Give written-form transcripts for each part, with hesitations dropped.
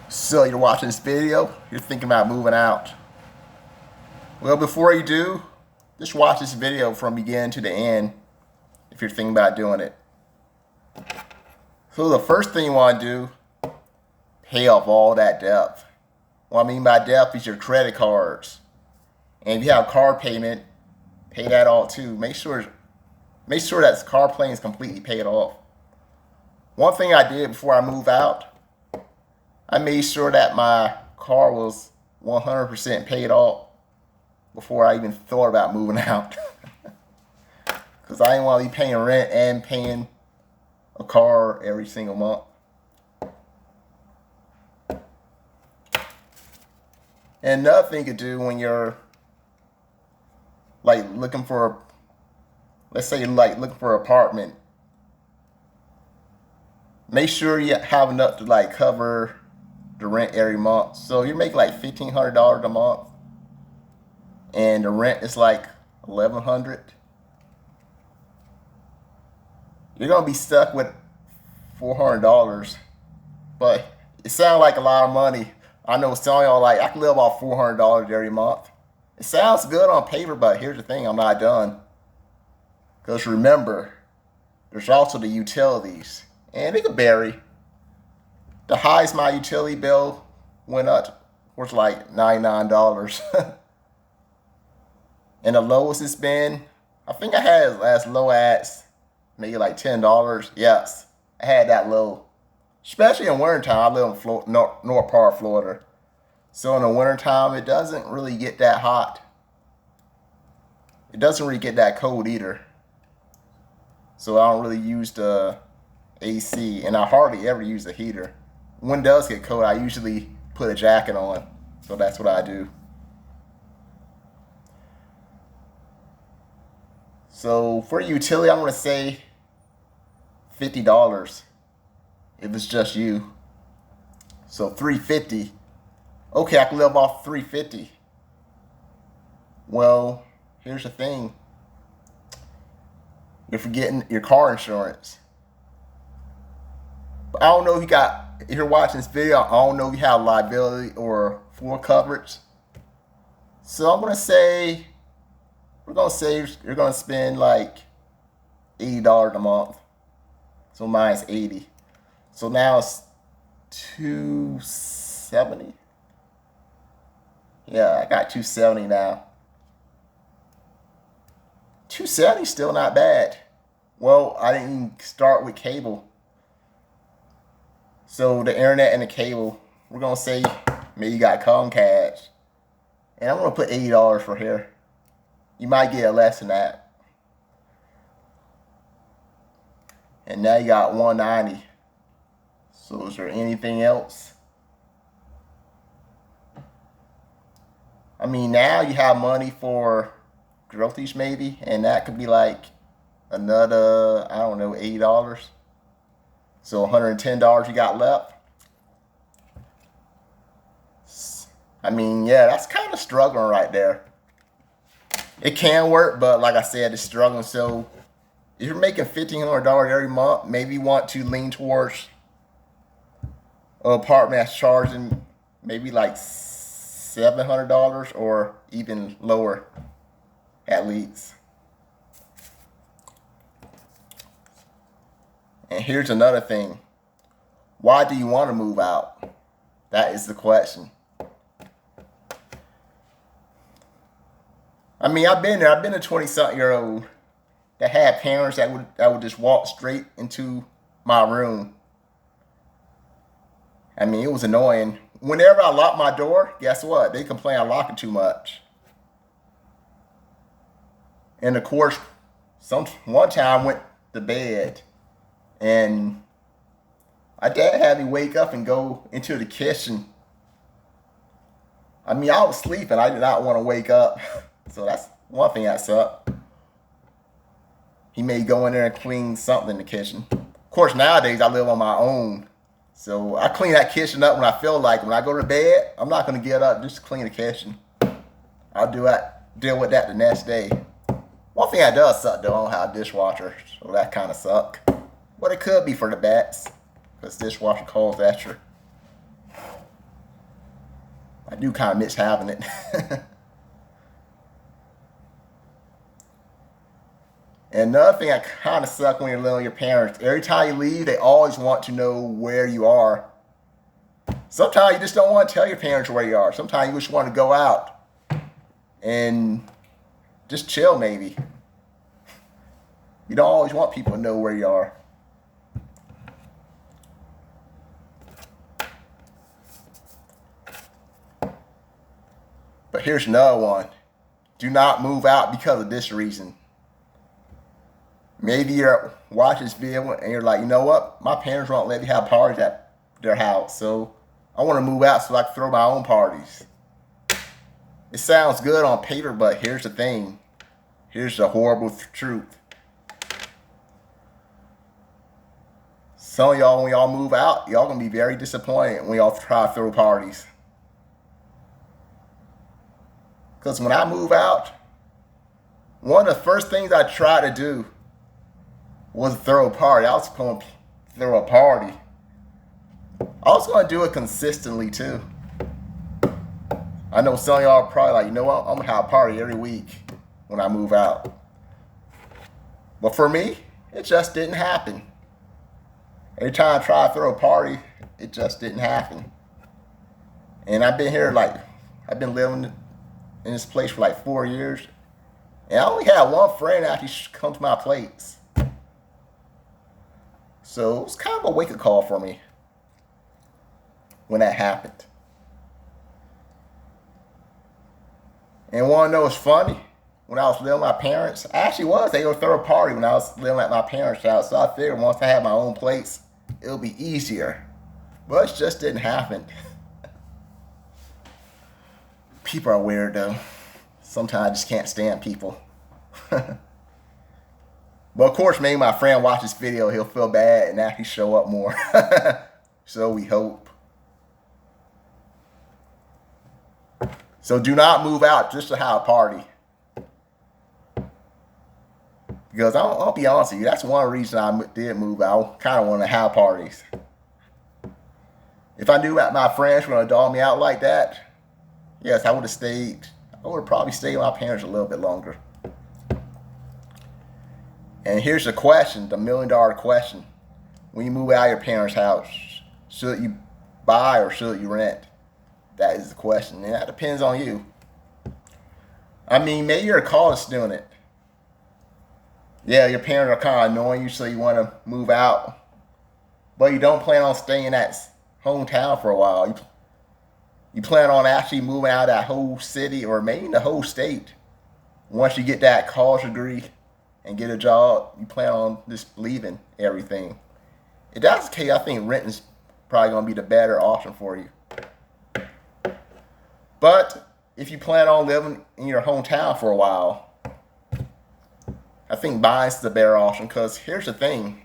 So you're watching this video, you're thinking about moving out. Well, before you do, just watch this video from beginning to the end if you're thinking about doing it. So the first thing you want to do, pay off all that debt. What I mean by debt is your credit cards. And if you have car payment, pay that all too. Make sure that car payment is completely paid off. One thing I did before I moved out, I made sure that my car was 100% paid off before I even thought about moving out. Because I didn't want to be paying rent and paying a car every single month. And another thing you could do when you're like looking for, let's say you're like looking for an apartment, make sure you have enough to like cover the rent every month. So you're making like $1,500 a month, and the rent is like $1,100. You're gonna be stuck with $400, but it sounds like a lot of money. I know some of y'all like, I can live off $400 every month. It sounds good on paper, but here's the thing: I'm not done. Because remember, there's also the utilities, and it could vary. The highest my utility bill went up was like $99. And the lowest it's been, I think I had it as low as maybe like $10. Yes, I had that low. Especially in wintertime. I live in North part of Florida. So in the wintertime, it doesn't really get that hot. It doesn't really get that cold either. So I don't really use the AC, and I hardly ever use the heater. When it does get cold, I usually put a jacket on. So that's what I do. So for utility, I'm going to say $50 if it's just you. So $350. Okay, I can live off $350. Well, here's the thing. You're forgetting your car insurance. But I don't know if you're watching this video, I don't know if you have liability or full coverage. So we're gonna say you're gonna spend like $80 a month. So mine's 80. So now it's $270. Yeah, I got $270 now. $270 still not bad. Well, I didn't even start with cable. So the internet and the cable, we're gonna say maybe you got Comcast, and I'm gonna put $80 for here. You might get less than that. And now you got $190. So is there anything else? I mean, now you have money for groceries maybe, and that could be like another, I don't know, $80. So $110 you got left. I mean, yeah, that's kind of struggling right there. It can work, but like I said, it's struggling. So if you're making $1,500 every month, maybe you want to lean towards an apartment that's charging maybe like $700 or even lower at least. And here's another thing. Why do you want to move out? That is the question. I mean, I've been there. I've been a 20-something-year-old that had parents that would just walk straight into my room. I mean, it was annoying. Whenever I lock my door, guess what? They complain I lock it too much. And of course, one time I went to bed, and my dad had me wake up and go into the kitchen. I mean, I was sleeping. I did not want to wake up. So that's one thing that sucked. He may go in there and clean something in the kitchen. Of course, nowadays I live on my own. So I clean that kitchen up when I feel like it. When I go to bed, I'm not going to get up just to clean the kitchen. I'll deal with that the next day. One thing that does suck though, I don't have a dishwasher, so that kind of suck. But it could be for the bats, because dishwasher costs extra. I do kind of miss having it. And another thing that kind of sucks when you're living with your parents, every time you leave, they always want to know where you are. Sometimes you just don't want to tell your parents where you are. Sometimes you just want to go out and just chill maybe. You don't always want people to know where you are. But here's another one. Do not move out because of this reason. Maybe you're watching this video and you're like, you know what? My parents won't let me have parties at their house, so I want to move out so I can throw my own parties. It sounds good on paper, but here's the thing. Here's the horrible truth. Some of y'all, when y'all move out, y'all gonna be very disappointed when y'all try to throw parties. Because when I move out, one of the first things I tried to do was throw a party. I was going to throw a party. I was going to do it consistently too. I know some of y'all are probably like, you know what? I'm going to have a party every week when I move out. But for me, it just didn't happen. Every time I try to throw a party, it just didn't happen. And I've been here I've been living in this place for like 4 years. And I only had one friend actually come to my place. So it was kind of a wake-up call for me when that happened. And want to know what's funny? When I was living with my parents, I actually was able to throw a party when I was living at my parents' house. So I figured once I had my own place, it'll be easier. But it just didn't happen. People are weird though. Sometimes I just can't stand people. But of course, maybe my friend watch this video, he'll feel bad and actually show up more. So we hope. So do not move out just to have a party. Because I'll be honest with you, that's one reason I did move out. I kind of want to have parties. If I knew that my friends were going to dog me out like that, yes, I would have stayed. I would have probably stayed with my parents a little bit longer. And here's the question, the $1 million question. When you move out of your parents' house, should you buy or should you rent? That is the question. And that depends on you. I mean, maybe you're a college student. Yeah, your parents are kind of annoying you, so you want to move out. But you don't plan on staying in that hometown for a while. You plan on actually moving out of that whole city or maybe the whole state. Once you get that college degree and get a job, you plan on just leaving everything. If that's the case, I think renting's probably going to be the better option for you. But if you plan on living in your hometown for a while, I think buying's the better option, because here's the thing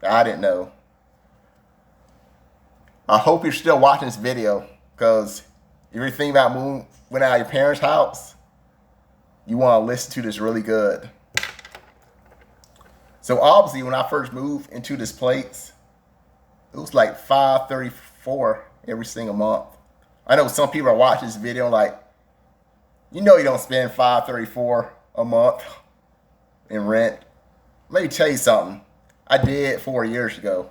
that I didn't know. I hope you're still watching this video, because if you're thinking about moving out of your parents' house, you want to listen to this really good. So obviously, when I first moved into this place, it was like $534 every single month. I know some people are watching this video like, you know you don't spend $534 a month in rent. Let me tell you something. I did 4 years ago.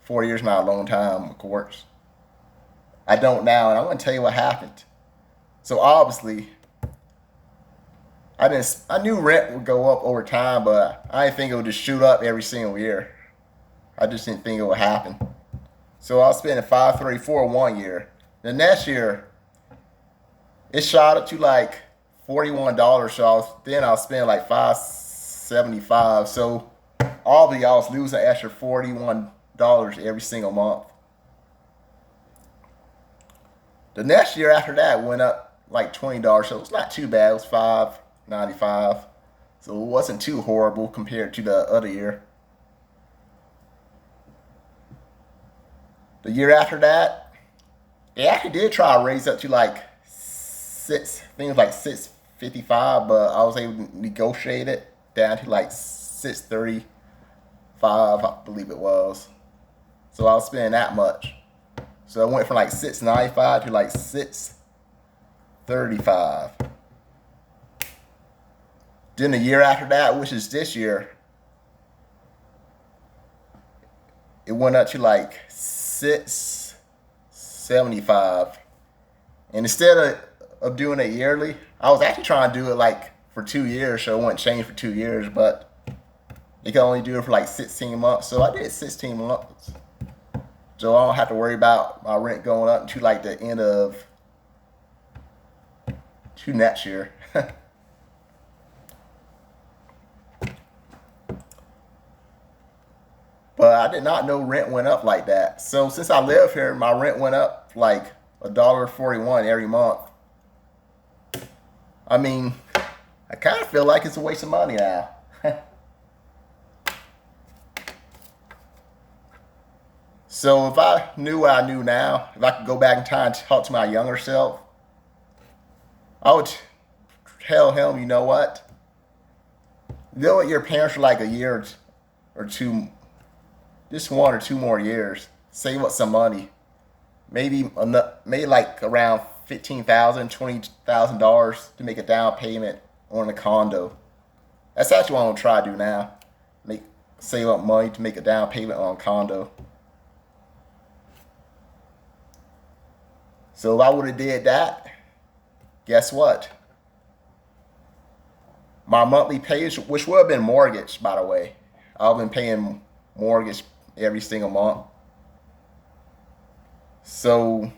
4 years not a long time, of course. I don't now, and I'm going to tell you what happened. So obviously, I knew rent would go up over time, but I didn't think it would just shoot up every single year. I just didn't think it would happen. So I was spending $534 1 year. The next year, it shot up to like $41. So then I was spending like $575. So obviously I was losing an extra $41 every single month. The next year after that went up like $20. So it's not too bad. It was $5.95. So it wasn't too horrible compared to the other year. The year after that, they actually did try to raise up to like $6.55, but I was able to negotiate it down to like $6.35, I believe it was. So I was spending that much. So I went from like $6.95 to like $6 $35. Then the year after that, which is this year, it went up to like $675. And instead of doing it yearly, I was actually trying to do it like for 2 years, so it wouldn't change for 2 years, but you can only do it for like 16 months. So I did 16 months. So I don't have to worry about my rent going up to like the end of next year. But I did not know rent went up like that. So since I live here, my rent went up like $1.41 every month. I mean, I kind of feel like it's a waste of money now. So if I knew what I knew now, if I could go back in time and talk to my younger self, I would tell him, you know what? Go with your parents for like a year or two, just 1 or 2 more years. Save up some money. Maybe like around $15,000, $20,000 to make a down payment on a condo. That's actually what I'm gonna try to do now. Save up money to make a down payment on a condo. So if I would have did that, guess what? My monthly payment, which would have been mortgage, by the way. I've been paying mortgage every single month. So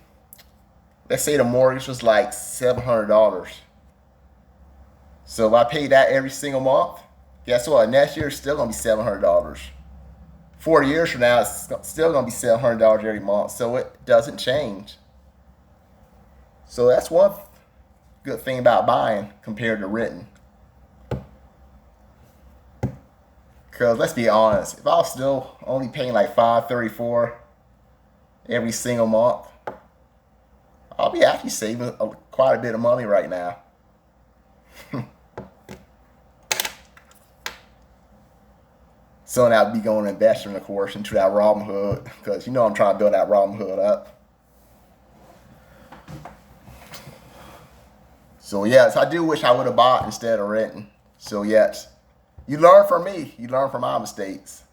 let's say the mortgage was like $700. So if I pay that every single month, guess what? Next year it's still gonna be $700. 4 years from now, it's still gonna be $700 every month. So it doesn't change. So that's one good thing about buying compared to renting. Because let's be honest, if I was still only paying like $534 every single month, I'll be actually saving quite a bit of money right now. So now I'd be going investing, of course, into that Robinhood, because you know I'm trying to build that Robinhood up. So yes, I do wish I would have bought instead of renting. So yes, you learn from me. You learn from my mistakes.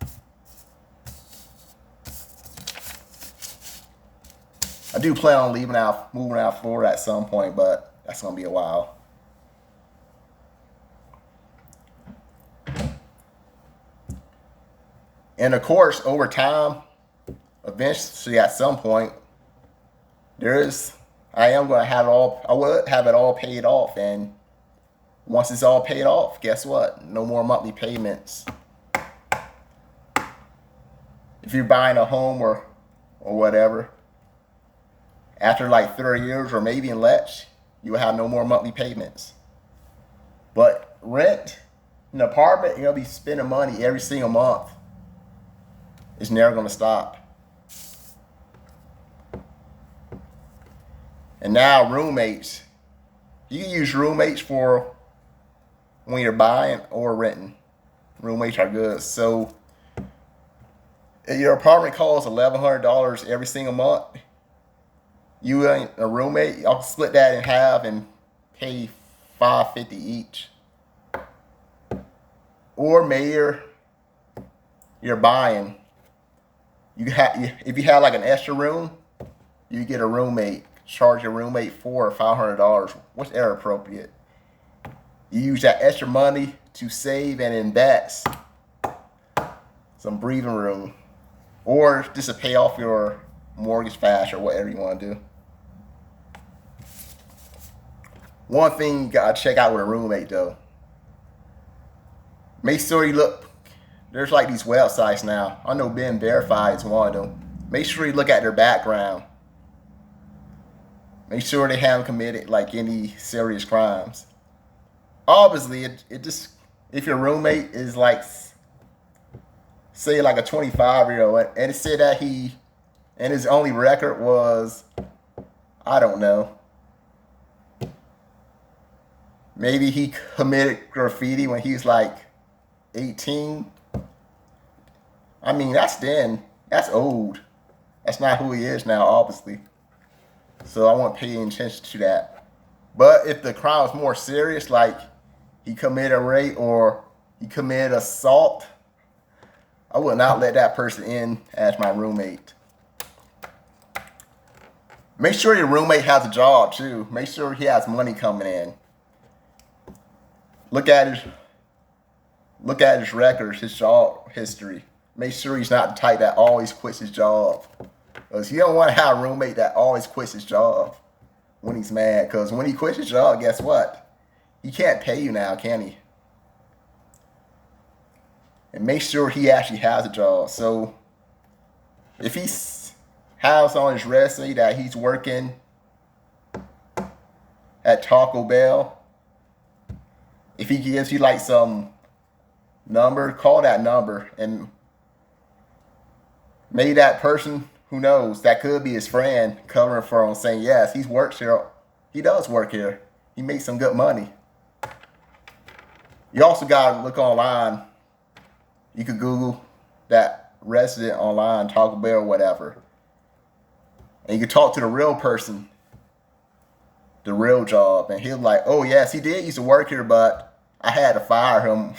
I do plan on moving out of Florida at some point, but that's gonna be a while. And of course, over time, eventually at some point, I am gonna have it all. I would have it all paid off, and once it's all paid off, guess what? No more monthly payments. If you're buying a home or whatever, after like 30 years or maybe in less, you will have no more monthly payments. But rent, an apartment, you're gonna be spending money every single month. It's never gonna stop. And now roommates, you can use roommates for when you're buying or renting. Roommates are good. So if your apartment costs $1,100 every single month, you and a roommate, I'll split that in half and pay $550 each. Or maybe you're buying. If you have like an extra room, you get a roommate. Charge your roommate $400 or $500, whatever appropriate. You use that extra money to save and invest some breathing room, or just to pay off your mortgage fast or whatever you want to do. One thing you gotta check out with a roommate though. Make sure you look. There's like these websites now. I know Ben Verified is one of them. Make sure you look at their background. Make sure they haven't committed like any serious crimes. Obviously, it just, if your roommate is like, say like a 25-year-old, and it said that and his only record was, I don't know, maybe he committed graffiti when he was like 18. I mean, that's old. That's not who he is now, obviously. So I want to pay attention to that. But if the crime is more serious, like he committed rape or he committed assault, I would not let that person in as my roommate. Make sure your roommate has a job too. Make sure he has money coming in. Look at his records, his job history. Make sure he's not the type that always quits his job. Because you don't want to have a roommate that always quits his job when he's mad. Because when he quits his job, guess what? He can't pay you now, can he? And make sure he actually has a job. So if he has on his resume that he's working at Taco Bell, if he gives you like some number, call that number, and maybe that person, who knows, that could be his friend covering for him, saying yes, he works here. He does work here. He makes some good money. You also gotta look online. You could Google that resident online, Taco Bell or whatever, and you can talk to the real person, the real job, and he'll be like, oh yes, he did used to work here, but I had to fire him.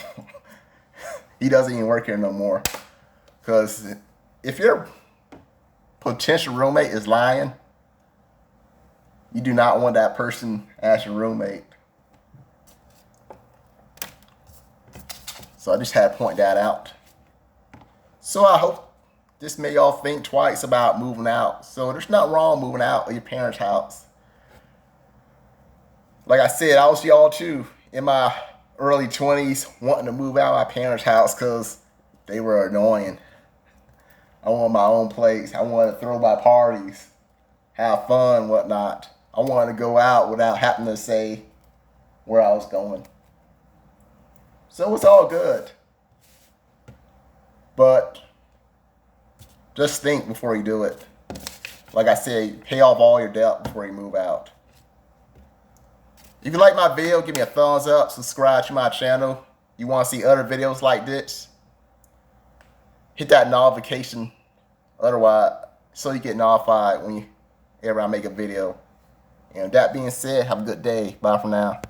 He doesn't even work here no more. Because if your potential roommate is lying, you do not want that person as your roommate. So I just had to point that out. So I hope this made y'all think twice about moving out. So there's nothing wrong moving out of your parents' house. Like I said, I was y'all too in my early 20s wanting to move out of my parents' house because they were annoying. I wanted my own place. I wanted to throw my parties, have fun, whatnot. I wanted to go out without having to say where I was going. So it's all good. But just think before you do it. Like I said, pay off all your debt before you move out. If you like my video, give me a thumbs up, subscribe to my channel. You want to see other videos like this? Hit that notification otherwise so you get notified whenever I make a video. And that being said, have a good day. Bye for now.